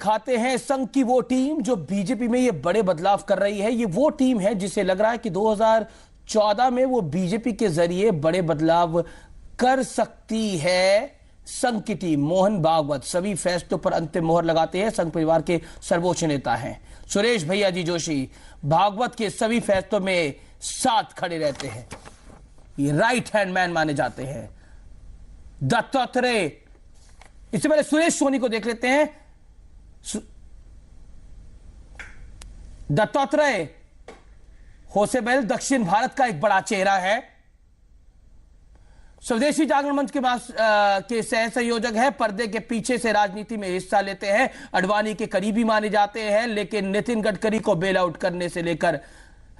दिखाते हैं संघ की वो टीम जो बीजेपी में ये बड़े बदलाव कर रही है। ये वो टीम है जिसे लग रहा है कि 2014 में वो बीजेपी के जरिए बड़े बदलाव कर सकती है। संघ की टीम मोहन भागवत सभी फैसलों पर अंतिम मोहर लगाते हैं। संघ परिवार के सर्वोच्च नेता हैं सुरेश भैया जी जोशी, भागवत के सभी फैसलों में साथ खड़े रहते हैं। ये राइट हैंड मैन माने जाते हैं। दत्तात्रेय, इससे पहले सुरेश सोनी को देख लेते हैं। दत्तात्रेय होसेबेल दक्षिण भारत का एक बड़ा चेहरा है। स्वदेशी जागरण मंच के सह संयोजक है। पर्दे के पीछे से राजनीति में हिस्सा लेते हैं। अडवाणी के करीबी माने जाते हैं, लेकिन नितिन गडकरी को बेल आउट करने से लेकर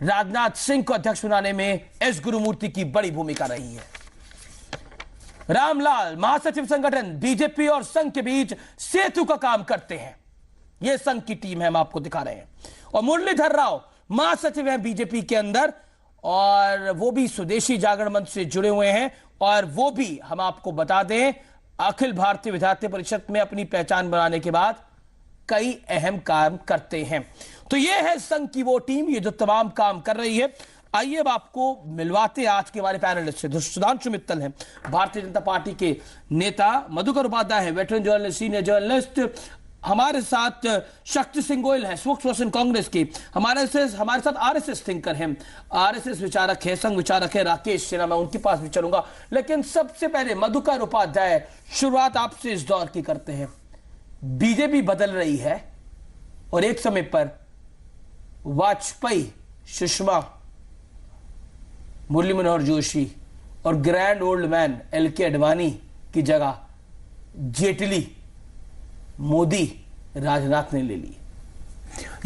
राजनाथ सिंह को अध्यक्ष बनाने में एस गुरुमूर्ति की बड़ी भूमिका रही है। रामलाल महासचिव संगठन बीजेपी और संघ के बीच सेतु का काम करते हैं। यह संघ की टीम है, हम आपको दिखा रहे हैं। और मुरलीधर राव महासचिव हैं बीजेपी के अंदर, और वो भी स्वदेशी जागरण मंच से जुड़े हुए हैं। और वो भी हम आपको बता दें, अखिल भारतीय विद्यार्थी परिषद में अपनी पहचान बनाने के बाद कई अहम काम करते हैं। तो ये है संघ की वो टीम, ये जो तमाम काम कर रही है। आइए अब आपको मिलवाते हैं आज के हमारे पैनलिस्ट से। सुधांशु मित्तल हैं भारतीय जनता पार्टी के नेता, मधुकर उपाध्याय है वेटरन जर्नलिस्ट, सीनियर जर्नलिस्ट, हमारे साथ शक्ति सिंह गोयल है स्पोक्सपर्सन कांग्रेस की, हमारे साथ आरएसएस थिंकर हैं, आरएसएस विचारक है, संघ विचारक है राकेश सिन्हा, मैं उनके पास भी चलूंगा। लेकिन सबसे पहले मधुकर उपाध्याय, शुरुआत आपसे इस दौर की करते हैं। बीजेपी बदल रही है और एक समय पर वाजपेयी, सुषमा, मुरली मनोहर जोशी और grand old man LK. Advani की जगह जेटली, मोदी, राजनाथ ने ले ली।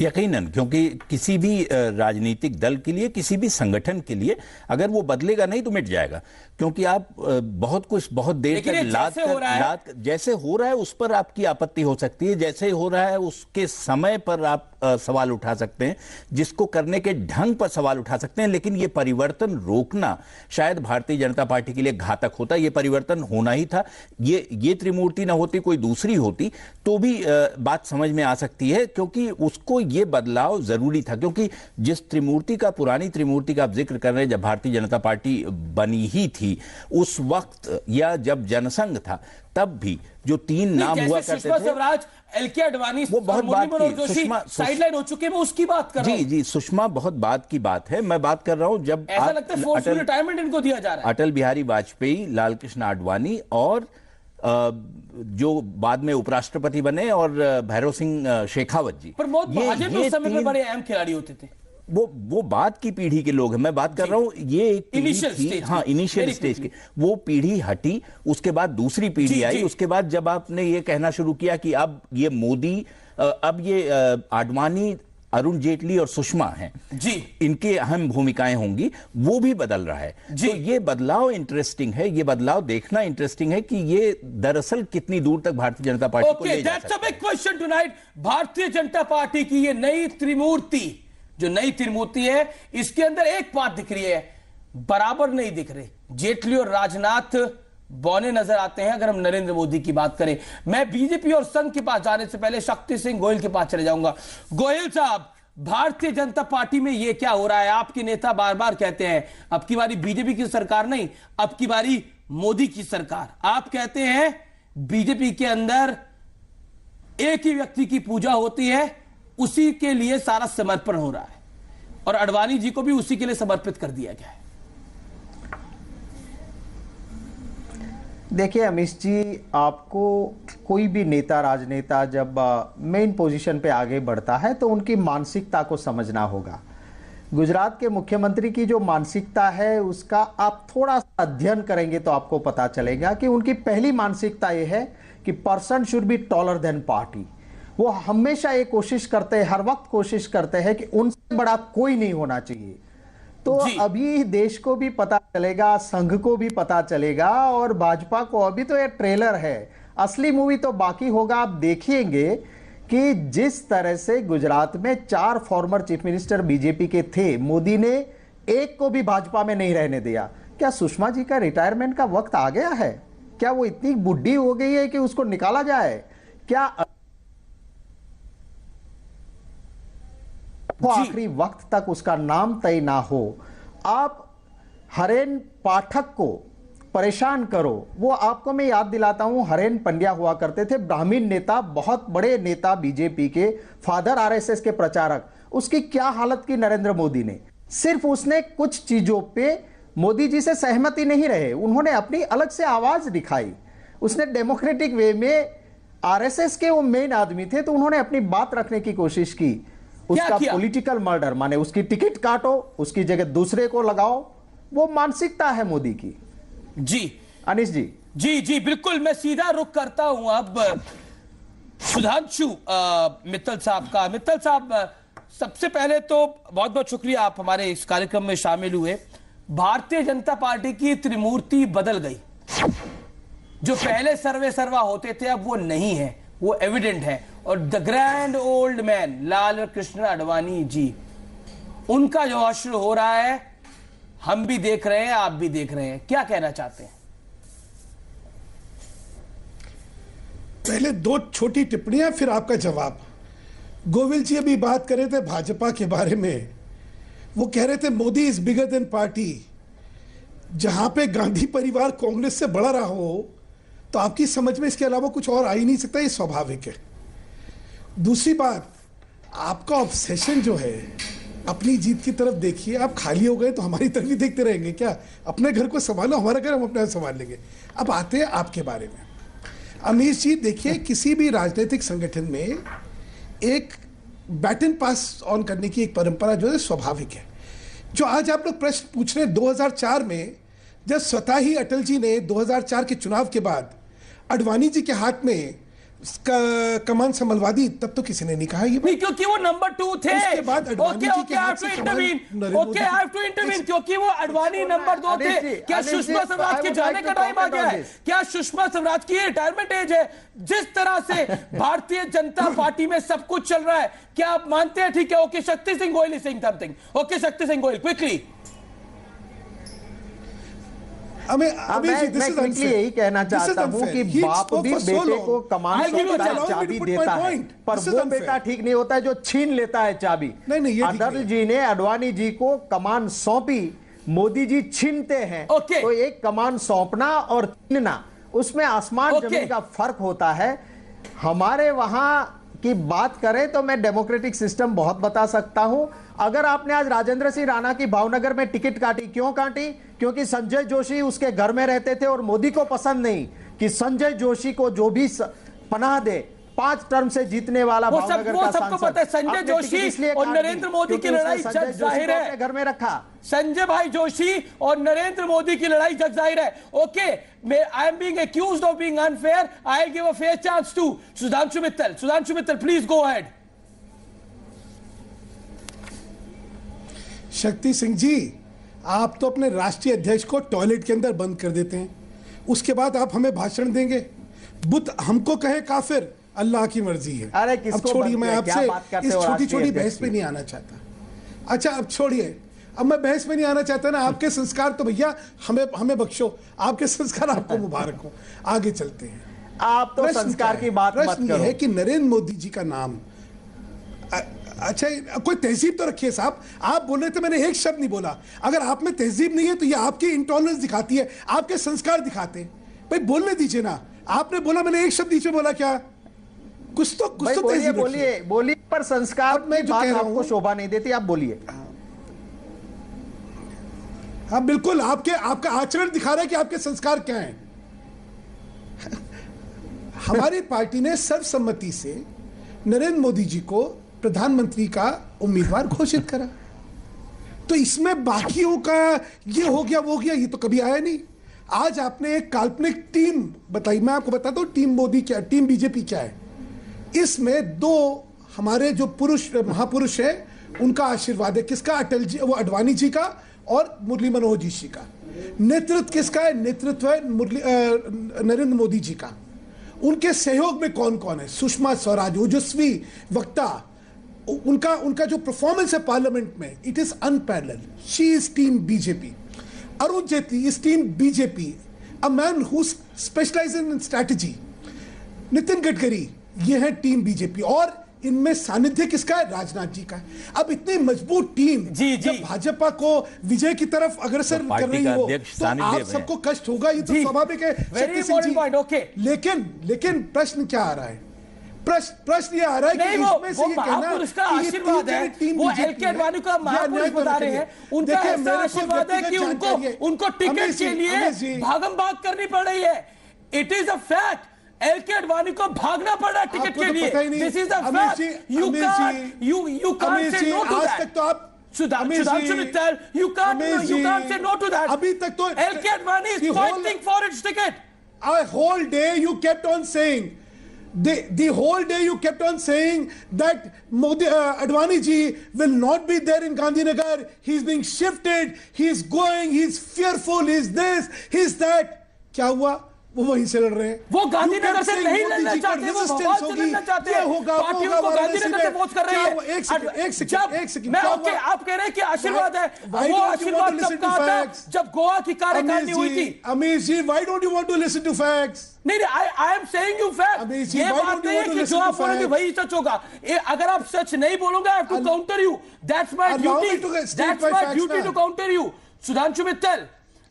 यकीनन, क्योंकि किसी भी राजनीतिक दल के लिए, किसी भी संगठन के लिए अगर वो बदलेगा नहीं तो मिट जाएगा। क्योंकि आप बहुत कुछ बहुत देर तक जैसे हो रहा है उस पर आपकी आपत्ति हो सकती है, जैसे हो रहा है उसके समय पर आप सवाल उठा सकते हैं, जिसको करने के ढंग पर सवाल उठा सकते हैं। लेकिन ये परिवर्तन रोकना शायद भारतीय जनता पार्टी के लिए घातक होता। ये परिवर्तन होना ही था। ये त्रिमूर्ति ना होती, कोई दूसरी होती तो भी बात समझ में आ सकती है, क्योंकि उसको ये बदलाव जरूरी था। क्योंकि जिस त्रिमूर्ति का, पुरानी त्रिमूर्ति का आप जिक्र कर रहे हैं, जब भारतीय जनता पार्टी बनी ही थी उस वक्त, या जब जनसंघ था तब भी जो तीन नाम हुआ करते थे, स्वराज, एल.के. अडवाणी, वो बहुत बात की, साइडलाइन हो चुके हैं, मैं उसकी बात कर रहा हूं। जी, सुषमा बहुत बात की बात है। मैं बात कर रहा हूं जब ऐसा लगता है फोर्सफुल रिटायरमेंट इनको दिया जा रहा है। अटल बिहारी वाजपेयी, लाल कृष्ण आडवाणी और जो बाद में उपराष्ट्रपति बने, और भैरव सिंह शेखावत जी, प्रमोद महाजन उस समय में बड़े अहम खिलाड़ी होते थे। वो बाद की पीढ़ी के लोग हैं। मैं बात कर रहा हूं, ये एक इनिशियल स्टेज, हाँ, इनिशियल स्टेज की वो पीढ़ी हटी, उसके बाद दूसरी पीढ़ी आई। उसके बाद जब आपने ये कहना शुरू किया कि अब ये मोदी, अब ये आडवाणी, अरुण जेटली और सुषमा हैं जी, इनके अहम भूमिकाएं होंगी, वो भी बदल रहा है। तो ये बदलाव इंटरेस्टिंग है, ये बदलाव देखना इंटरेस्टिंग है कि ये दरअसल कितनी दूर तक भारतीय जनता पार्टी को ले जा सकता है। That's a big question tonight. भारतीय जनता पार्टी की ये नई त्रिमूर्ति, जो नई त्रिमूर्ति है, इसके अंदर एक बात दिख रही है, बराबर नहीं दिख रहे। जेटली और राजनाथ बौने नजर आते हैं अगर हम नरेंद्र मोदी की बात करें। मैं बीजेपी और संघ के पास जाने से पहले शक्ति सिंह गोयल के पास चले जाऊंगा। गोयल साहब, भारतीय जनता पार्टी में यह क्या हो रहा है? आपके नेता बार बार कहते हैं अब की बारी बीजेपी की सरकार नहीं, अब की बारी मोदी की सरकार। आप कहते हैं बीजेपी के अंदर एक ही व्यक्ति की पूजा होती है, उसी के लिए सारा समर्पण हो रहा है, और अडवाणी जी को भी उसी के लिए समर्पित कर दिया गया है। देखिए अमीश जी, आपको कोई भी नेता, राजनेता जब मेन पोजीशन पे आगे बढ़ता है तो उनकी मानसिकता को समझना होगा। गुजरात के मुख्यमंत्री की जो मानसिकता है उसका आप थोड़ा सा अध्ययन करेंगे तो आपको पता चलेगा कि उनकी पहली मानसिकता यह है कि person should be taller than party. वो हमेशा ये कोशिश करते हैं, हर वक्त कोशिश करते हैं कि उनसे बड़ा कोई नहीं होना चाहिए। तो अभी देश को भी पता चलेगा, संघ को भी पता चलेगा, और भाजपा को, अभी तो ये ट्रेलर है, असली मूवी तो बाकी होगा। आप देखिएंगे कि जिस तरह से गुजरात में 4 फॉर्मर चीफ मिनिस्टर बीजेपी के थे, मोदी ने एक को भी भाजपा में नहीं रहने दिया। क्या सुषमा जी का रिटायरमेंट का वक्त आ गया है? क्या वो इतनी बुढ़ी हो गई है कि उसको निकाला जाए? क्या वो आखिरी वक्त तक उसका नाम तय ना हो, आप हरेन पाठक को परेशान करो। वो आपको मैं याद दिलाता हूं, हरेन पंड्या हुआ करते थे, ब्राह्मण नेता, बहुत बड़े नेता बीजेपी के, फादर आरएसएस के प्रचारक। उसकी क्या हालत की नरेंद्र मोदी ने। सिर्फ उसने कुछ चीजों पे मोदी जी से सहमति नहीं रहे, उन्होंने अपनी अलग से आवाज दिखाई। उसने डेमोक्रेटिक वे में, आरएसएस के वो मेन आदमी थे तो उन्होंने अपनी बात रखने की कोशिश की। उसका पॉलिटिकल मर्डर, माने उसकी टिकट काटो, उसकी जगह दूसरे को लगाओ, वो मानसिकता है मोदी की। जी अनीश जी। जी जी बिल्कुल, मैं सीधा रुख करता हूं अब सुधांशु मित्तल साहब का। मित्तल साहब, सबसे पहले तो बहुत बहुत शुक्रिया, आप हमारे इस कार्यक्रम में शामिल हुए। भारतीय जनता पार्टी की त्रिमूर्ति बदल गई। जो पहले सर्वे सर्वा होते थे अब वो नहीं है, वो एविडेंट है। और the grand old man Lal Krishna Advani ji, उनका जो अश्र हो रहा है हम भी देख रहे हैं, आप भी देख रहे हैं। क्या कहना चाहते हैं? पहले दो छोटी टिप्पणियां फिर आपका जवाब। गोविल जी अभी बात कर रहे थे भाजपा के बारे में, वो कह रहे थे Modi is bigger than party. जहां पे गांधी परिवार कांग्रेस से बड़ा रहा हो तो आपकी समझ में इसके अलावा कुछ और आ ही नहीं सकता, ये स्वाभाविक है। दूसरी बात, आपका ऑब्सेशन जो है अपनी जीत की तरफ देखिए। आप खाली हो गए तो हमारी तरफ ही देखते रहेंगे क्या? अपने घर को संभालो, हमारा घर हम अपने संभाल लेंगे। अब आते हैं आपके बारे में। अमीश जी देखिए, किसी भी राजनीतिक संगठन में एक बैटन पास ऑन करने की एक परंपरा जो है स्वाभाविक है। जो आज आप लोग प्रश्न पूछ रहे हैं, 2004 में जब स्वतः ही अटल जी ने 2004 के चुनाव के बाद आडवाणी जी के हाथ में कमान संभलवा दी, तब तो किसी ने नहीं कहा ये नहीं, क्योंकि वो नंबर 2 थे। उसके बाद आडवाणी जी के हाथ से क्योंकि वो आडवाणी नंबर 2 थे। क्या सुषमा स्वराज के जाने का टाइम आ गया है? क्या सुषमा स्वराज की रिटायरमेंट एज है? जिस तरह से भारतीय जनता पार्टी में सब कुछ चल रहा है, क्या आप मानते हैं? ठीक है, okay, Shakti Singh Goyal is saying something. Okay, Shakti Singh Goyal, quickly. मैं यही कहना चाहता हूं कि बाप भी बेटे को कमान चाबी देता है, पर वो बेटा ठीक नहीं होता है जो छीन लेता है चाबी। अटल जी ने आडवाणी जी को कमान सौंपी, मोदी जी छीनते हैं। तो एक कमान सौंपना और छीनना, उसमें आसमान जमीन का फर्क होता है। हमारे वहां की बात करें तो मैं डेमोक्रेटिक सिस्टम बहुत बता सकता हूं। अगर आपने आज राजेंद्र सिंह राणा की भावनगर में टिकट काटी, क्यों काटी? क्योंकि संजय जोशी उसके घर में रहते थे और मोदी को पसंद नहीं कि संजय जोशी को जो भी पनाह दे, 5 टर्म से जीतने वाला भावनगर का सबको पता है। संजय जोशी और नरेंद्र मोदी की लड़ाई जग जाहिर है, घर में रखा। संजय भाई जोशी और नरेंद्र मोदी की लड़ाई जग जाहिर है। Okay, I am being accused of being unfair, I will give a fair chance to Sudhanshu Mittal. Sudhanshu Mittal, please go ahead. Shakti Singh जी, आप तो अपने राष्ट्रीय अध्यक्ष को टॉयलेट के अंदर बंद कर देते हैं, उसके बाद आप हमें भाषण देंगे। बुत हमको कहे काफिर, अल्लाह की मर्जी है। अरे अब छोड़िए, मैं आपसे इस छोटी छोटी बहस पे नहीं आना चाहता। अच्छा, अब छोड़िए, अब मैं बहस में नहीं आना चाहता ना। आपके संस्कार तो भैया हमें बख्शो, आपके संस्कार आपको मुबारक हो। आगे चलते हैं। आप तो संस्कार की बात मत करो। है कि नरेंद्र मोदी जी का नाम, अच्छा कोई तहजीब तो रखिए साहब। आप बोल रहे थे, मैंने एक शब्द नहीं बोला। अगर आप में तहजीब नहीं है तो ये आपकी इंटॉलरेंस दिखाती है, आपके संस्कार दिखाते हैं। भाई बोलने दीजिए ना। आपने बोला, मैंने एक शब्द नीचे बोला क्या? कुछ तो तहजीब बोलिए, पर संस्कार में जो कह रहा हूं शोभा नहीं देती। आप बोलिए। हाँ बिल्कुल, आपका आचरण दिखा रहा है कि आपके संस्कार क्या हैं। हमारी पार्टी ने सर्वसम्मति से नरेंद्र मोदी जी को प्रधानमंत्री का उम्मीदवार घोषित करा। तो इसमें बाकियों का ये हो गया वो गया, ये तो कभी आया नहीं। आज आपने एक काल्पनिक टीम बताई। मैं आपको बताता हूं टीम मोदी क्या, टीम बीजेपी क्या है। इसमें 2 हमारे जो महापुरुष है, उनका आशीर्वाद है। किसका? अटल जी, वो आडवाणी जी का और मुरली मनोहर जी का। नेतृत्व किसका है? नेतृत्व है नरेंद्र मोदी जी का। उनके सहयोग में कौन कौन है? सुषमा स्वराज, ओजस्वी वक्ता, उनका जो परफॉर्मेंस है पार्लियामेंट में, it is unparalleled. She is team BJP. Arun Jaitley is team BJP, a man who specialises in strategy. Nitin Gadkari, ये है टीम बीजेपी। और इनमें सानिध्य किसका है? राजनाथ जी का है। अब इतनी मजबूत टीम जब भाजपा को विजय की तरफ अग्रसर कर रही हो तो आप सबको कष्ट होगा, ये तो स्वाभाविक है शक्ति सिंह जी। लेकिन प्रश्न क्या आ रहा है? प्रश्न ये आ रहा है कि इसमें से ये कहना आशीर्वाद है, वो एलके आडवाणी का महापुरुष बता रहे हैं, उनका ऐसा आशीर्वाद है कि उनको टिकट के लिए भागम भाग करनी पड़ रही है। It is a fact, L K Advani को भागना पड़ रहा है टिकट के लिए। This is the fact. You can't say no to that. तो आप Sudhanshu Mittal, you can't say no to that. अभी तक तो L K Advani is fighting for its ticket. A whole day you kept on saying, the whole day you kept on saying that Modi, Advani ji will not be there in Gandhinagar. He's being shifted. He's going. He's fearful. He's this. He's that. क्या हुआ? वो वहीं से लड़ रहे हैं। वो गांधीनगर से नहीं लड़ना चाहते, वो भोपाल से लड़ना चाहते हैं। पार्टियों को गांधीनगर से वोट कर रही है। एक सेकंड मैं ओके, आप कह रहे हैं कि आशीर्वाद है, वो आशीर्वाद तब कहा था जब गोवा की कार्यकारिणी हुई थी। अमीश जी, why don't you want to listen to facts? नहीं, I am saying you facts। ये बात नहीं है कि जो आप बोलोगे वही सच होगा। अगर आप सच नहीं बोलोगे, I have to counter you. That's my duty. That's my duty to counter you. Sudhanshu Mittal,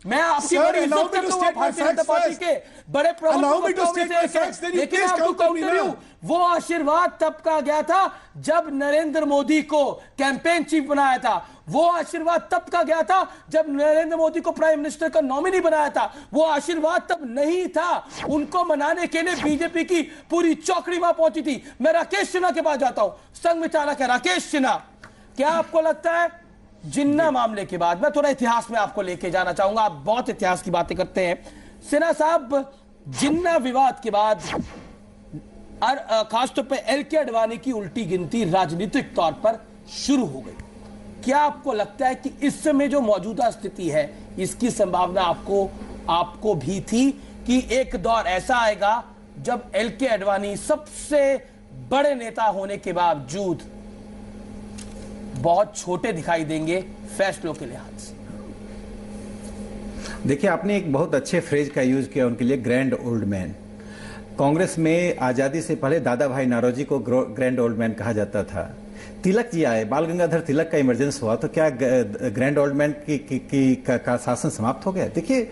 मैं आपकी बड़ी इज्जत करता हूं, भारतीय जनता पार्टी के बड़े प्रमुख लेकिन आपको काउंटर हूं। वो आशीर्वाद तब कहा गया था जब नरेंद्र मोदी को कैंपेन चीफ बनाया था। वो आशीर्वाद तब कहा गया था जब नरेंद्र मोदी को प्राइम मिनिस्टर का नॉमिनी बनाया था। वो आशीर्वाद तब नहीं था। उनको मनाने के लिए बीजेपी की पूरी चौकड़ी वहां पहुंची थी। मैं राकेश सिन्हा के पास जाता हूं, संघ विचारक है राकेश सिन्हा। क्या आपको लगता है जिन्ना मामले के बाद, मैं थोड़ा इतिहास में आपको लेके जाना चाहूंगा, आप बहुत इतिहास की बातें करते हैं सिन्हा साहब, जिन्ना विवाद के बाद और खासतौर पर एलके आडवाणी की उल्टी गिनती राजनीतिक तौर पर शुरू हो गई। क्या आपको लगता है कि इस समय जो मौजूदा स्थिति है, इसकी संभावना आपको भी थी कि एक दौर ऐसा आएगा जब एलके आडवाणी सबसे बड़े नेता होने के बावजूद बहुत छोटे दिखाई देंगे फैसलों के लिहाज से? देखिए, आपने एक बहुत अच्छे फ्रेज का यूज किया उनके लिए, ग्रैंड ओल्ड मैन। कांग्रेस में आजादी से पहले दादा भाई नारोजी को ग्रैंड ओल्ड मैन कहा जाता था। तिलक जी आए, बाल गंगाधर तिलक का इमरजेंस हुआ तो क्या ग्रैंड ओल्ड मैन का शासन समाप्त हो गया? देखिए,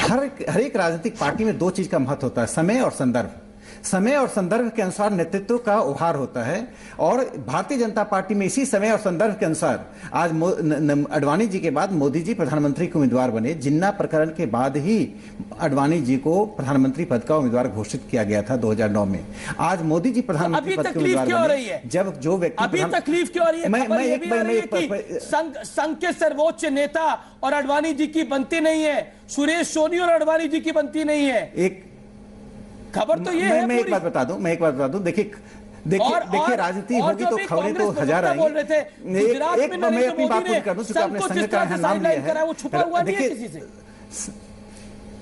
हर एक राजनीतिक पार्टी में दो चीज का महत्व होता है, समय और संदर्भ। समय और संदर्भ के अनुसार नेतृत्व का उभार होता है और भारतीय जनता पार्टी में इसी समय और संदर्भ के अनुसार आज आडवाणी जी के बाद मोदी जी प्रधानमंत्री के उम्मीदवार बने। जिन्ना प्रकरण के बाद ही आडवाणी जी को प्रधानमंत्री पद का उम्मीदवार घोषित किया गया था 2009 में। आज मोदी जी प्रधानमंत्री पद के उम्मीदवार बने। जब जो व्यक्ति अभी तकलीफ क्यों हो रही है? संघ के सर्वोच्च नेता और आडवाणी जी की बनती नहीं है, सुरेश सोनी और आडवाणी जी की बनती नहीं है। एक खबर तो ये है। मैं एक बात बता दूं, देखिए राजनीति होगी तो खबरें तो हजार आएंगी। मैं अपनी बात पूरी कर दूं, क्योंकि आपने संघ का नाम लिया है। वो छुपा हुआ नहीं है किसी से।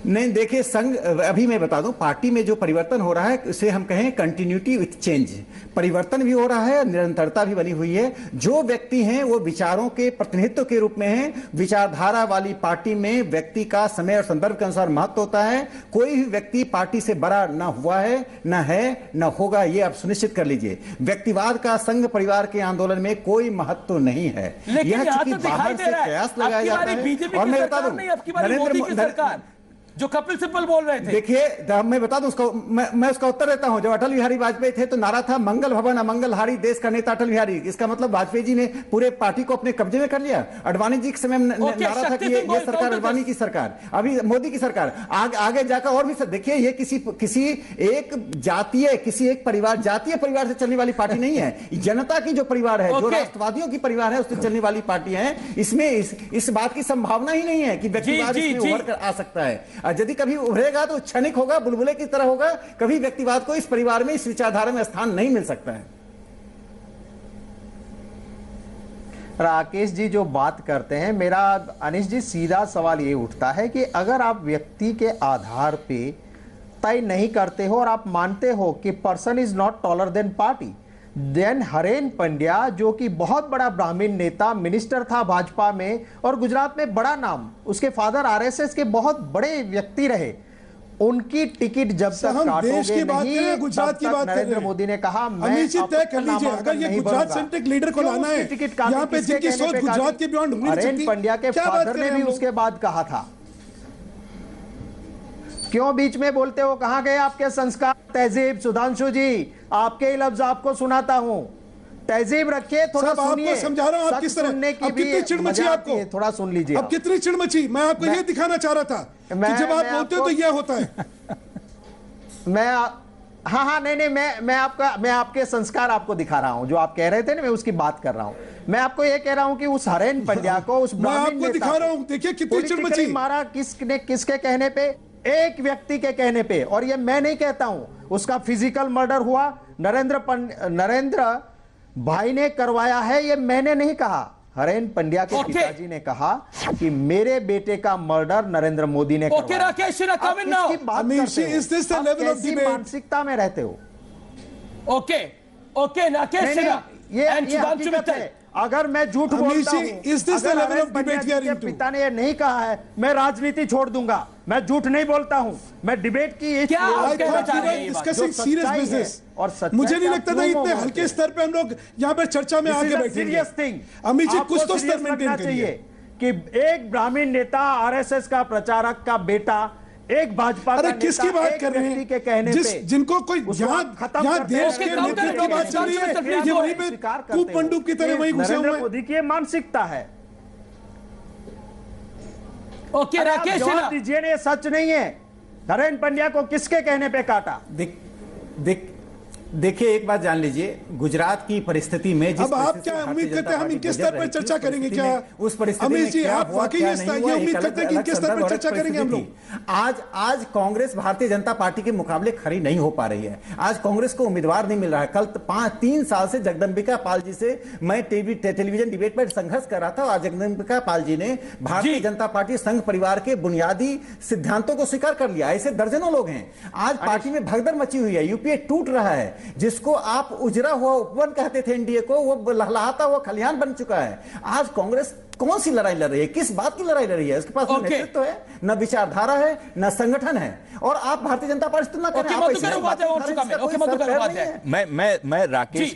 नहीं, देखिए, संघ, अभी मैं बता दूं, पार्टी में जो परिवर्तन हो रहा है उसे हम कहें कंटिन्यूटी विथ चेंज। परिवर्तन भी हो रहा है, निरंतरता भी बनी हुई है। जो व्यक्ति हैं वो विचारों के प्रतिनिधित्व के रूप में हैं। विचारधारा वाली पार्टी में व्यक्ति का समय और संदर्भ के अनुसार महत्व होता है। कोई भी व्यक्ति पार्टी से बड़ा ना हुआ है, ना है, ना होगा, ये आप सुनिश्चित कर लीजिए। व्यक्तिवाद का संघ परिवार के आंदोलन में कोई महत्व नहीं है। यह चूंकि बाहर से कयास लगाया जाता है। और मैं बता दूं, नरेंद्र जो कपिल सिब्बल बोल रहे थे, देखिए, मैं बता दूं उसको, मैं उसका उत्तर देता हूं। जब अटल बिहारी वाजपेयी थे तो नारा था मंगल भवन अमंगल हारी, देश का नेता अटल बिहारी। इसका मतलब वाजपेयी जी ने पूरे पार्टी को अपने कब्जे में कर लिया। आडवाणी जी के समय नारा था कि ये सरकार आडवाणी की सरकार, अभी मोदी की सरकार। आगे जाकर और भी देखिए, ये किसी एक जातीय, किसी एक परिवार, जातीय परिवार से चलने वाली पार्टी नहीं है। जनता की जो परिवार है, जो राष्ट्रवादियों की परिवार है, उससे चलने वाली पार्टी है। इसमें इस बात की संभावना ही नहीं है कि व्यक्तिवाद इसमें उभर कर आ सकता है। यदि कभी उभरेगा तो क्षणिक होगा, बुलबुले की तरह होगा। कभी व्यक्तिवाद को इस परिवार में, इस विचारधारा में स्थान नहीं मिल सकता है। राकेश जी जो बात करते हैं, मेरा अनिश जी सीधा सवाल ये उठता है कि अगर आप व्यक्ति के आधार पे तय नहीं करते हो और आप मानते हो कि person is not taller than party, then Haren Pandya, जो कि बहुत बड़ा ब्राह्मण नेता, मिनिस्टर था भाजपा में और गुजरात में बड़ा नाम, उसके फादर आरएसएस के बहुत बड़े व्यक्ति रहे, उनकी टिकट जब तक देश की बात नहीं, करें, गुजरात की बात नरेंद्र मोदी ने कहा अमित जी तय कर लीजिए, अगर ये गुजरात सेंट्रिक लीडर को लाना है, यहाँ पे जिनकी सोच गुजरात के बियॉन्ड होनी हरेन चाहिए, पंड्या के फादर ने भी उसके बाद कहा था। क्यों बीच में बोलते हो? कहां गए आपके संस्कार, तहजीब? सुधांशु जी, आपके ही लफ्ज आपको सुनाता हूं, तहजीब रखिए, थोड़ा सुनिए। आपको समझा रहा हूं आप किस तरह, अब कितनी चिड़ मची आपको, थोड़ा सुन लीजिए। अब कितनी चिड़ मची, मैं आपको ये दिखाना चाह रहा था कि जब आप बोलते हो तो यह होता है। हाँ, नहीं, मैं आपके संस्कार आपको दिखा रहा हूं, जो आप कह रहे थे ना, मैं उसकी बात कर रहा हूं। मैं आपको ये कह रहा हूं कि उस हरेन पंड्या को, उस ब्राह्मण नेता दिखा रहा हूं, देखिए कितनी चिड़ मची। मारा किसने? किसके कहने पे? एक व्यक्ति के कहने पे। और ये मैं नहीं कहता हूं, उसका फिजिकल मर्डर हुआ, नरेंद्र भाई ने करवाया है, ये मैंने नहीं कहा। हरेन पंड्या के पिताजी ने कहा कि मेरे बेटे का मर्डर नरेंद्र मोदी ने करवाया। कैसी मानसिकता में रहते हो? ओके राकेश सिन्हा, ये हकीकत है। अगर मैं झूठ बोलता हूं, अगर पिता ने ये नहीं कहा है, मैं राजनीति छोड़ दूंगा। मैं झूठ नहीं बोलता हूं, मैं डिबेट की सीरियस बिजनेस, और मुझे नहीं लगता था इतने हल्के स्तर पे हम लोग यहाँ पर चर्चा में आगे बैठे। सीरियस थिंग, अमित जी कुछ तो स्तर मेंटेन करिए कि एक ब्राह्मण नेता, आरएसएस का प्रचारक का बेटा, एक भाजपा का किसकी बात कर रहे हैं? के कहने पे जिनको कोई यहाँ देश के नेतृत्व की बात चल रही है, ये वहीं पे कूप मंडूक की तरह वहीं घुसे हुए हैं। मोदी की मानसिकता है। ओके राकेश सिन्हा दीजिए, ये सच नहीं है। हरेन पंड्या को किसके कहने पे काटा? देखिए, एक बात जान लीजिए, गुजरात की परिस्थिति में अब आप क्या उम्मीद करते हैं हम इनके स्तर पर चर्चा करेंगे क्या? उस परिस्थिति अमित जी, आप वाकई ये उम्मीद करते हैं कि इनके स्तर पर चर्चा करेंगे हम लोग? आज कांग्रेस भारतीय जनता पार्टी के मुकाबले खड़ी नहीं हो पा रही है। आज कांग्रेस को उम्मीदवार नहीं मिल रहा है। कल 3 साल से जगदंबिका पाल जी से मैं टेलीविजन डिबेट पर संघर्ष कर रहा था, और जगदंबिका पाल जी ने भारतीय जनता पार्टी संघ परिवार के बुनियादी सिद्धांतों को स्वीकार कर लिया। ऐसे दर्जनों लोग हैं। आज पार्टी में भगदड़ मची हुई है, यूपीए टूट रहा है। जिसको आप उजरा हुआ उपवन कहते थे एनडीए को, वो लहलहाता हुआ खलिहान बन चुका है। आज कांग्रेस कौन सी लड़ाई लड़ रही है? किस बात की लड़ाई लड़ रही है? उसके पास न नेतृत्व है, न विचारधारा है, न संगठन है। और आप भारतीय जनता पार्टी तुलना कर रहे हैं। मैं राकेश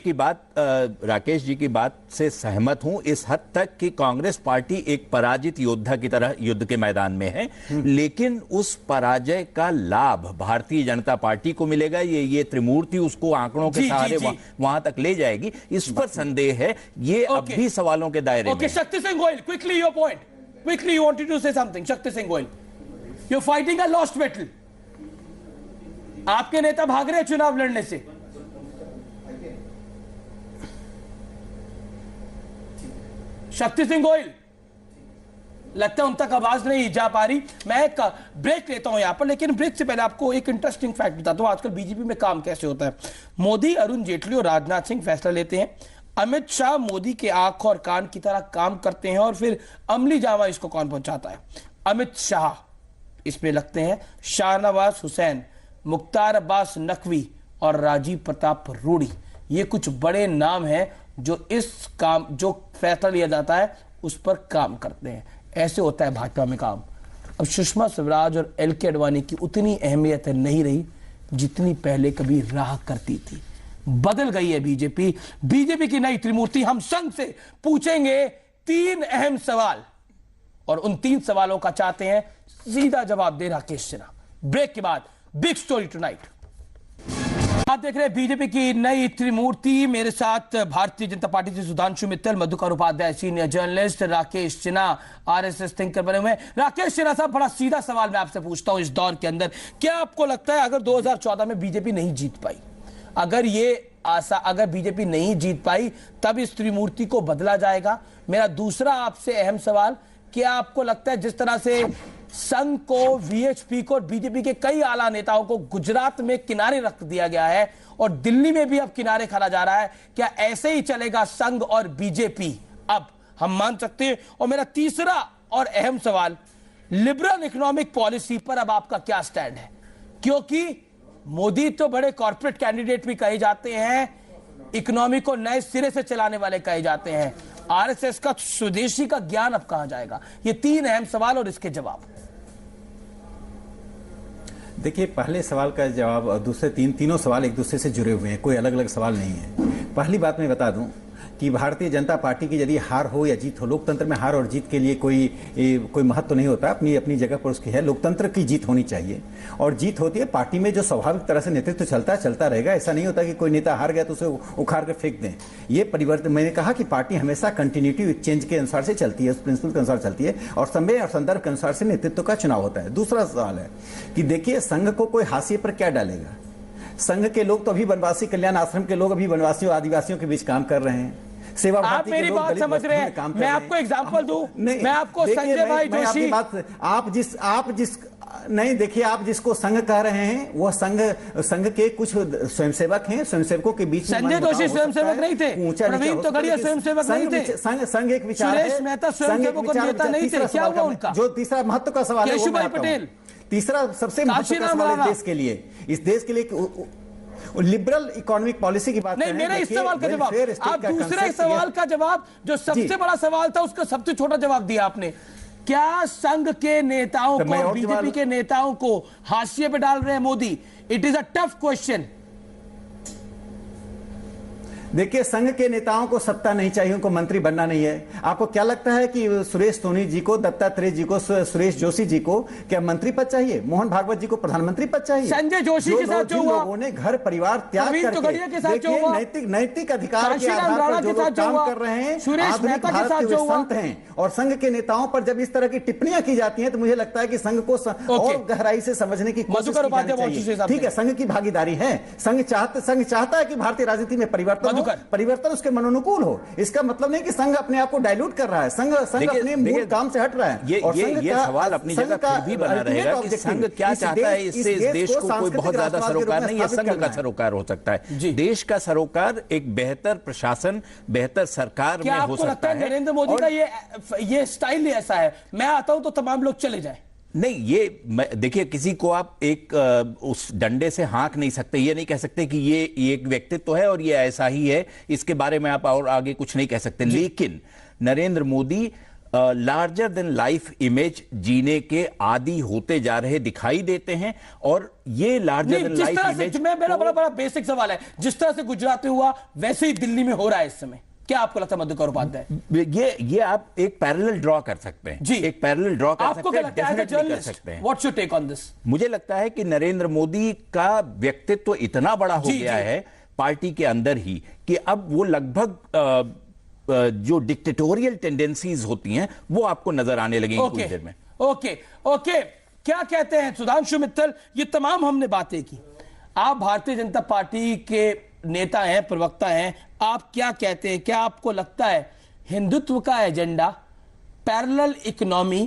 जी की बात से सहमत हूं इस हद तक कि कांग्रेस पार्टी एक पराजित योद्धा की तरह युद्ध के मैदान में है, लेकिन उस पराजय का लाभ भारतीय जनता पार्टी को मिलेगा। ये त्रिमूर्ति उसको आंकड़ों के सहारे वहां तक ले जाएगी, इस पर संदेह है। ये अब भी सवालों के दायरे में। Shakti Singh Goyal, quickly your point. Quickly you wanted to say something. Shakti Singh Goyal, you're fighting a lost battle. आपके नेता भाग रहे हैं चुनाव लड़ने से। शक्ति सिंह गोयल, लगता है उन तक आवाज नहीं जा पा रही। मैं एक ब्रेक लेता हूं यहां पर, लेकिन ब्रेक से पहले आपको एक इंटरेस्टिंग फैक्ट बताता हूं आजकल बीजेपी में काम कैसे होता है। मोदी, अरुण जेटली और राजनाथ सिंह फैसला लेते हैं, अमित शाह मोदी के आंख और कान की तरह काम करते हैं, और फिर अमली जामा इसको कौन पहुंचाता है? अमित शाह इसमें लगते हैं, शाहनवाज हुसैन, मुख्तार अब्बास नकवी और राजीव प्रताप रूडी। ये कुछ बड़े नाम हैं जो इस काम, जो फैसला लिया जाता है उस पर काम करते हैं। ऐसे होता है भाजपा में काम। अब सुषमा स्वराज और एलके आडवाणी की उतनी अहमियत नहीं रही जितनी पहले कभी रहा करती थी। बदल गई है बीजेपी। बीजेपी की नई त्रिमूर्ति। हम संघ से पूछेंगे 3 अहम सवाल, और उन 3 सवालों का चाहते हैं सीधा जवाब दे राकेश सिन्हा। ब्रेक के बाद बिग स्टोरी टुनाइट। आप देख रहे हैं बीजेपी की नई त्रिमूर्ति। मेरे साथ भारतीय जनता पार्टी से Sudhanshu Mittal, Madhukar Upadhyay senior journalist, Rakesh Sinha RSS thinker बने हुए हैं। राकेश सिन्हा साहब, बड़ा सीधा सवाल मैं आपसे पूछता हूं इस दौर के अंदर, क्या आपको लगता है अगर 2014 में बीजेपी नहीं जीत पाई, अगर बीजेपी नहीं जीत पाई, तब इस त्रिमूर्ति को बदला जाएगा? मेरा दूसरा आपसे अहम सवाल, क्या आपको लगता है जिस तरह से संघ को, वीएचपी को और बीजेपी के कई आला नेताओं को गुजरात में किनारे रख दिया गया है और दिल्ली में भी अब किनारे खड़ा जा रहा है, क्या ऐसे ही चलेगा संघ और बीजेपी? अब हम मान सकते हैं? और मेरा तीसरा और अहम सवाल, लिबरल इकोनॉमिक पॉलिसी पर अब आपका क्या स्टैंड है? क्योंकि मोदी तो बड़े कॉर्पोरेट कैंडिडेट भी कहे जाते हैं, इकोनॉमी को नए सिरे से चलाने वाले कहे जाते हैं। आरएसएस का स्वदेशी का ज्ञान अब कहां जाएगा? ये 3 अहम सवाल और इसके जवाब। देखिए, पहले सवाल का जवाब और दूसरे तीनों सवाल एक दूसरे से जुड़े हुए हैं, कोई अलग अलग सवाल नहीं है। पहली बात मैं बता दूं कि भारतीय जनता पार्टी की यदि हार हो या जीत हो, लोकतंत्र में हार और जीत के लिए कोई महत्व नहीं होता, अपनी अपनी जगह पर उसकी है। लोकतंत्र की जीत होनी चाहिए और जीत होती है पार्टी में जो स्वाभाविक तरह से नेतृत्व चलता रहेगा। ऐसा नहीं होता कि कोई नेता हार गया तो उसे उखाड़ कर फेंक दें। ये परिवर्तन, मैंने कहा कि पार्टी हमेशा कंटिन्यूटी चेंज के अनुसार से चलती है, उस प्रिंसिपल के अनुसार चलती है और समय और संदर्भ के अनुसार से नेतृत्व का चुनाव होता है। दूसरा सवाल है कि देखिए, संघ को कोई हाशिए पर क्या डालेगा। संघ के लोग तो अभी वनवासी कल्याण आश्रम के लोग अभी वनवासियों आदिवासियों के बीच काम कर रहे हैं। सेवा आप मेरी बात समझ रहे हैं। मैं आपको एग्जांपल दूं, मैं आपको संजय भाई जोशी, नहीं देखिए, आप जिसको संघ कह रहे हैं वो संघ के कुछ स्वयंसेवक हैं, स्वयंसेवकों के बीच में संजय जोशी स्वयंसेवक नहीं थे, प्रवीण तोगड़िया स्वयंसेवक नहीं थे, संघ एक विचार है, सुरेश मेहता स्वयंसेवक नेता नहीं थे, क्या हुआ उनका? जो तीसरा महत्व का सवाल है, केशुभाई पटेल, तीसरा सबसे महत्व का सवाल है इस देश के लिए लिबरल इकोनॉमिक पॉलिसी की बात नहीं। मेरा इस सवाल का जवाब, आप दूसरे सवाल का जवाब जो सबसे बड़ा सवाल था उसका सबसे छोटा जवाब दिया आपने। क्या संघ के नेताओं को, बीजेपी के नेताओं को हाशिए पे डाल रहे हैं Modi? It is a tough question. देखिए, संघ के नेताओं को सत्ता नहीं चाहिए, उनको मंत्री बनना नहीं है। आपको क्या लगता है कि सुरेश सोनी जी को, दत्तात्रेय जी को, सुरेश जोशी जी को क्या मंत्री पद चाहिए? मोहन भागवत जी को प्रधानमंत्री पद चाहिए? संजय जोशी के साथ जो हुआ, लोगों ने घर परिवार त्याग करके नैतिक अधिकार के आधार पर जो लोग काम कर रहे हैं, सुरेश मेहता के साथ जो संत हैं, और संघ के नेताओं पर जब इस तरह की टिप्पणियां की जाती हैं तो मुझे लगता है कि संघ को और गहराई से समझने की कोशिश की जानी चाहिए। ठीक है, संघ की भागीदारी है, संघ चाहता है कि भारतीय राजनीति में परिवर्तन उसके मनोनुकूल हो। इसका मतलब नहीं कि संघ अपने आप को डाइल्यूट कर रहा है, संघ अपने मूल काम से हट रहा है। ये सवाल अपनी जगह फिर भी बना रहेगा कि संघ क्या चाहता है। इससे इस देश को कोई बहुत ज्यादा सरोकार नहीं है, संघ का सरोकार हो सकता है। देश का सरोकार एक बेहतर प्रशासन, बेहतर सरकार में हो सकता है। नरेंद्र मोदी का ये स्टाइल ही ऐसा है, मैं आता हूं तो तमाम लोग चले जाए। नहीं, ये देखिए, किसी को आप एक उस डंडे से हाँक नहीं सकते, ये नहीं कह सकते कि ये एक व्यक्तित्व है और ये ऐसा ही है, इसके बारे में आप और आगे कुछ नहीं कह सकते। लेकिन Narendra Modi larger than life image जीने के आदी होते जा रहे दिखाई देते हैं और ये लार्जर देन लाइफ इमेज, मेरा बड़ा बेसिक सवाल है, जिस तरह से गुजरात में हुआ वैसे ही दिल्ली में हो रहा है इस समय, क्या आपको लगता है मधुकर उपाध्याय? ये आप एक पैरेलल ड्रॉ कर सकते हैं जी, एक पैरेलल ड्रॉ कर सकते हैं, डेफिनेटली कर सकते हैं। What's your take on this? मुझे लगता है कि नरेंद्र मोदी का व्यक्तित्व इतना बड़ा हो गया है पार्टी के अंदर ही कि अब वो लगभग जो डिक्टेटोरियल टेंडेंसीज होती हैं वो आपको नजर आने लगेंगी कुछ देर में। ओके, क्या कहते हैं सुधांशु मित्तल? ये तमाम हमने बातें की, आप भारतीय जनता पार्टी के नेता हैं, प्रवक्ता हैं, आप क्या कहते हैं? क्या आपको लगता है हिंदुत्व का एजेंडा, पैरेलल इकोनॉमी,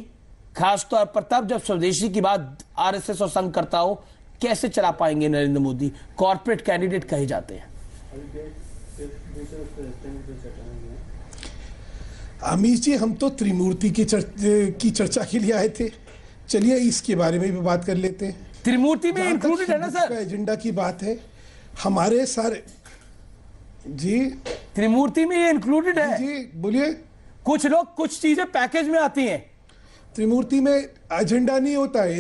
खासतौर पर तब जब स्वदेशी की बात आरएसएस और संघ करता हो, कैसे चला पाएंगे नरेंद्र मोदी? कॉर्पोरेट कैंडिडेट कहे जाते हैं। अमीश जी, हम तो त्रिमूर्ति की चर्चा के लिए आए थे, चलिए इसके बारे में भी बात कर लेते हैं। त्रिमूर्ति में इंक्लूडेड है ना सर? एजेंडा की बात है, हमारे सारे जी त्रिमूर्ति में ये इंक्लूडेड है जी। बोलिए। कुछ लोग कुछ चीजें पैकेज में आती हैं, त्रिमूर्ति में एजेंडा नहीं होता है।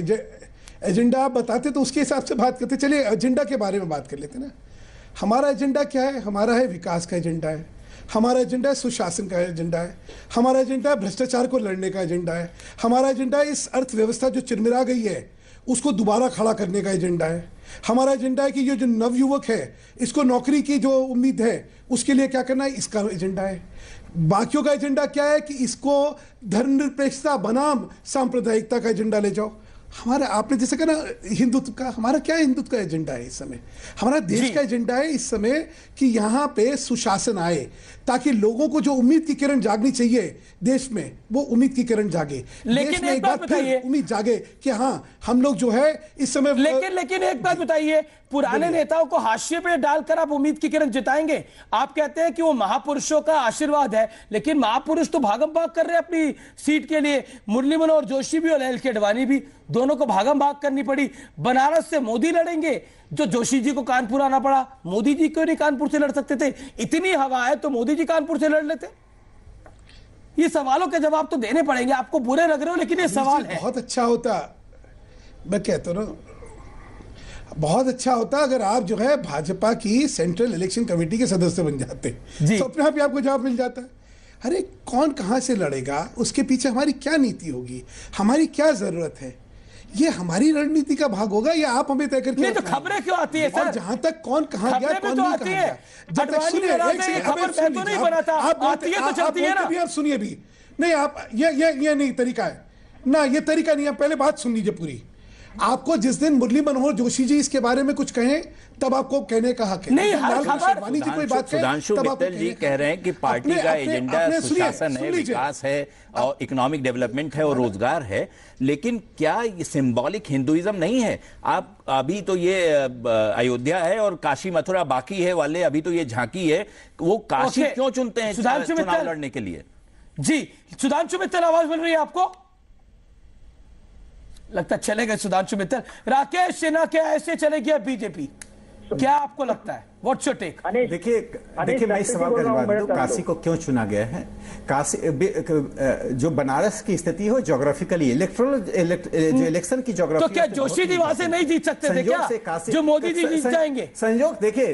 एजेंडा आप बताते तो उसके हिसाब से बात करते। चलिए एजेंडा के बारे में बात कर लेते ना। हमारा एजेंडा क्या है? हमारा है विकास का एजेंडा है, हमारा एजेंडा है सुशासन का एजेंडा है, हमारा एजेंडा है भ्रष्टाचार को लड़ने का एजेंडा है, हमारा एजेंडा है इस अर्थव्यवस्था जो चिरमिरा गई है उसको दोबारा खड़ा करने का एजेंडा है, हमारा एजेंडा है कि ये जो नवयुवक है इसको नौकरी की जो उम्मीद है उसके लिए क्या करना है, इसका एजेंडा है। बाकियों का एजेंडा क्या है कि इसको धर्मनिरपेक्षता बनाम सांप्रदायिकता का एजेंडा ले जाओ। हमारा, आपने जैसे कहा ना हिंदुत्व का, हमारा क्या हिंदुत्व का एजेंडा है इस समय? हमारा देश का एजेंडा है इस समय कि यहाँ पे सुशासन आए ताकि लोगों को जो उम्मीद की किरण जागनी चाहिए देश में, वो उम्मीद की किरण जागे। लेकिन एक बात बताइए, उम्मीद जागे कि हाँ हम लोग जो है इस समय। लेकिन एक बात बताइए, पुराने नेताओं को हाशिए पे डालकर आप उम्मीद की किरण जिताएंगे? आप कहते हैं कि वो महापुरुषों का आशीर्वाद है, लेकिन महापुरुष तो भागम भाग कर रहे हैं अपनी सीट के लिए। मुरली मनोहर जोशी भी और एल के अडवाणी भी, दोनों को भागम भाग करनी पड़ी। बनारस से मोदी लड़ेंगे, जो जोशी जी को कानपुर आना पड़ा। मोदी जी क्यों नहीं कानपुर से लड़ सकते थे? इतनी हवा है तो मोदी जी कानपुर से लड़ लेते। ये सवालों के जवाब तो देने पड़ेंगे। आपको बुरे लग रहे हो लेकिन ये सवाल है। बहुत अच्छा होता, मैं कहता हूं बहुत अच्छा होता अगर आप जो है भाजपा की सेंट्रल इलेक्शन कमेटी के सदस्य बन जाते, तो अपने आप ही आपको जवाब मिल जाता है। अरे कौन कहां से लड़ेगा, उसके पीछे हमारी क्या नीति होगी, हमारी क्या जरूरत है, ये हमारी रणनीति का भाग होगा या आप हमें तय करके? नहीं तो खबरें क्यों आती है सर? और जहां तक कौन कहां गया, कौन नहीं कहां गया, जब तक सुनिए खबर तो नहीं बनाता, आती है तो चलती है ना। आप सुनिए भी नहीं, आप ये नहीं तरीका है ना, ये तरीका नहीं है। पहले बात सुन लीजिए पूरी। आपको जिस दिन मुरली मनोहर जोशी जी इसके बारे में कुछ कहें तब आपको कहने का हक है। नहीं, हर खबर जी कोई बात सुधांशु मित्तल जी कह रहे हैं कि पार्टी का एजेंडा सुशासन है, विकास है और इकोनॉमिक डेवलपमेंट है और रोजगार है, लेकिन क्या ये सिंबॉलिक हिंदुइज्म नहीं है? आप अभी तो ये अयोध्या है और काशी मथुरा बाकी है वाले, अभी तो ये झांकी है, वो काशी क्यों चुनते हैं चुनाव लड़ने के लिए? जी सुधांशु मित्तल, आवाज मिल रही है आपको? लगता चले गए सुधांशु मित्तल। राकेश सिन्हा क्या ऐसे चले गया बीजेपी, क्या आपको लगता है? What's your take? देखिए मैं इस सवाल का जवाब दूं, काशी को क्यों चुना गया है? काशी जो बनारस की स्थिति हो ज्योग्राफिकली इलेक्ट्रल जो इलेक्शन की ज्योग्राफी, तो क्या जोशी जी वहां से नहीं जीत सकते थे क्या, जो मोदी जी जीत जाएंगे? संयोग देखिए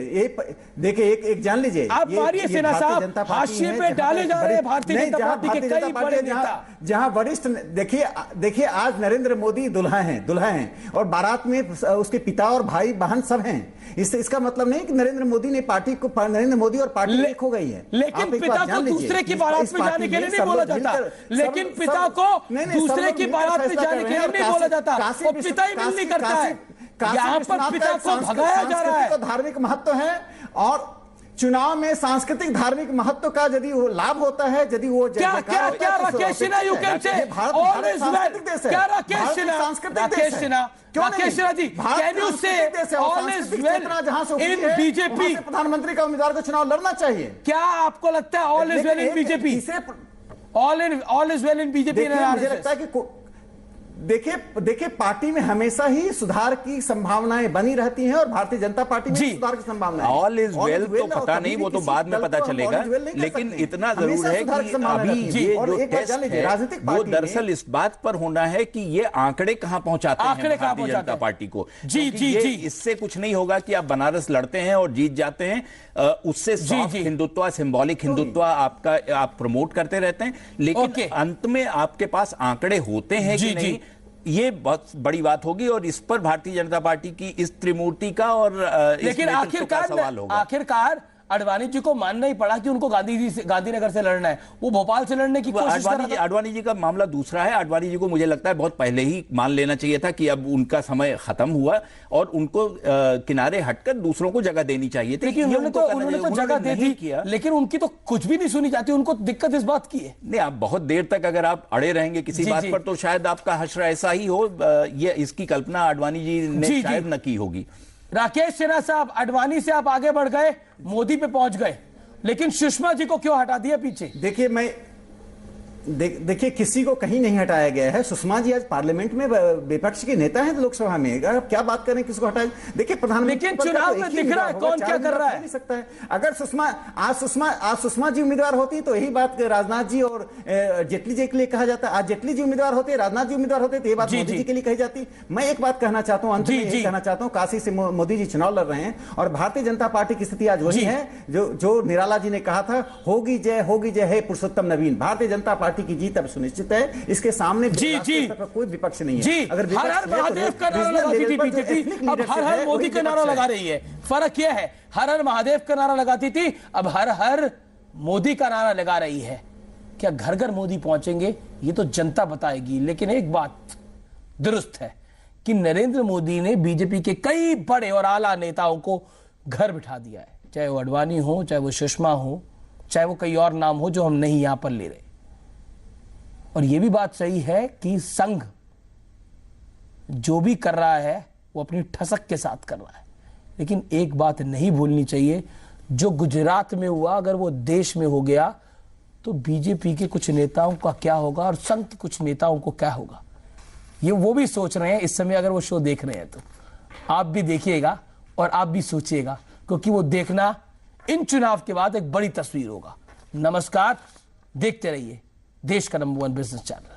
एक जान लीजिए, आप मारिए सिन्हा साहब, हाशिए पे डाले जा रहे हैं भारतीय जनता पार्टी के कई बड़े नेता, जहां वरिष्ठ। देखिए आज नरेंद्र मोदी दुल्हा हैं और बारात में उसके पिता और भाई बहन सब हैं। इसका मतलब नहीं कि नरेंद्र मोदी ने पार्टी को, नरेंद्र मोदी और पार्टी एक हो गई है। लेकिन पिता को दूसरे की बारात में जाने के लिए नहीं बोला जाता, लेकिन पिता को दूसरे की बारात में जाने के लिए नहीं बोला जाता, और पिता ही मिल नहीं करता है। यहाँ पर पिता को भगाया जा रहा है। धार्मिक महत्व है और चुनाव में सांस्कृतिक धार्मिक महत्व का यदि वो लाभ होता है, यदि वो क्या Rakesh Sinha you can say all is well, क्या राकेश सिन्हा जी कैन यू से all is well in BJP? प्रधानमंत्री का उम्मीदवार को चुनाव लड़ना चाहिए। क्या आपको लगता है all is well in BJP? All is well in BJP? मुझे लगता है कि देखिए पार्टी में हमेशा ही सुधार की संभावनाएं बनी रहती हैं और भारतीय जनता पार्टी में सुधार की संभावनाएं। ऑल इज वेल तो पता नहीं, वो तो बाद में पता चलेगा, लेकिन इतना जरूर है कि अभी ये जो टेस्ट है वो दरअसल इस बात पर होना है कि ये आंकड़े कहां पहुंचाते हैं भारतीय जनता पार्टी को। जी, इससे कुछ नहीं होगा कि आप बनारस लड़ते हैं और जीत जाते हैं, उससे सॉफ्ट हिंदुत्व, सिंबॉलिक हिंदुत्व आपका आप प्रमोट करते रहते हैं, लेकिन अंत में आपके पास आंकड़े होते हैं कि नहीं, ये बहुत बड़ी बात होगी और इस पर भारतीय जनता पार्टी की इस त्रिमूर्ति का और लेकिन आखिरकार अडवाणी जी को मानना ही पड़ा कि उनको गांधीनगर से लड़ना है, वो भोपाल से लड़ने की कोशिश कर रहे थे। अडवाणी जी का मामला दूसरा है। अडवाणी जी को मुझे लगता है बहुत पहले ही मान लेना चाहिए था कि अब उनका समय खत्म हुआ और उनको किनारे हटकर दूसरों को जगह देनी चाहिए थी। लेकिन उन्होंने तो जगह दे दी, लेकिन उनकी तो कुछ भी नहीं सुनी जाती। उनको दिक्कत इस बात की है, नहीं आप बहुत देर तक अगर आप अड़े रहेंगे किसी बात पर तो शायद आपका हश्र ऐसा ही हो, ये इसकी कल्पना अडवाणी जी ने शायद न की होगी। राकेश सिन्हा साहब, अडवाणी से आप आगे बढ़ गए, मोदी पे पहुंच गए, लेकिन सुषमा जी को क्यों हटा दिया पीछे? देखिए किसी को कहीं नहीं हटाया गया है। सुषमा जी आज पार्लियामेंट में विपक्ष के नेता हैं लोकसभा में, अगर आप क्या बात करें किसको हटाए? देखिए प्रधानमंत्री, लेकिन चुनाव में दिख रहा है कौन क्या कर रहा है, नहीं सकता है। अगर सुषमा जी उम्मीदवार होती तो यही बात राजनाथ जी और जेटली जी के लिए कहा जाता। आज जेटली जी उम्मीदवार होते, राजनाथ जी उम्मीदवार होते तो ये बात मोदी जी के लिए कही जाती। मैं एक बात कहना चाहता हूं, अंत में यही कहना चाहता हूं, काशी से मोदी जी चुनाव लड़ रहे हैं और भारतीय जनता पार्टी की स्थिति आज वही है जो निराला जी ने कहा था, होगी जय है पुरुषोत्तम नवीन। भारतीय जनता पार्टी की जीत अब सुनिश्चित है, इसके सामने कोई विपक्ष नहीं है। अगर हर हर महादेव का नारा लगाती थी बीजेपी, अब हर हर मोदी का नारा लगा रही है। फर्क यह है, हर हर महादेव का नारा लगाती थी, अब हर हर मोदी का नारा लगा रही है। क्या घर घर मोदी पहुंचेंगे ये तो जनता बताएगी, लेकिन एक बात दुरुस्त है कि नरेंद्र मोदी ने बीजेपी के कई बड़े और आला नेताओं को घर बिठा दिया है, चाहे वो अडवाणी हो, चाहे वो सुषमा हो, चाहे वो कई और नाम हो जो हम नहीं यहां पर ले रहे। और यह भी बात सही है कि संघ जो भी कर रहा है वो अपनी ठसक के साथ कर रहा है, लेकिन एक बात नहीं भूलनी चाहिए, जो गुजरात में हुआ अगर वो देश में हो गया तो बीजेपी के कुछ नेताओं का क्या होगा और संघ के कुछ नेताओं को क्या होगा, ये वो भी सोच रहे हैं इस समय। अगर वो शो देख रहे हैं तो आप भी देखिएगा और आप भी सोचिएगा, क्योंकि वो देखना इन चुनाव के बाद एक बड़ी तस्वीर होगा। नमस्कार, देखते रहिए देश का नंबर 1 बिजनेस चैनल।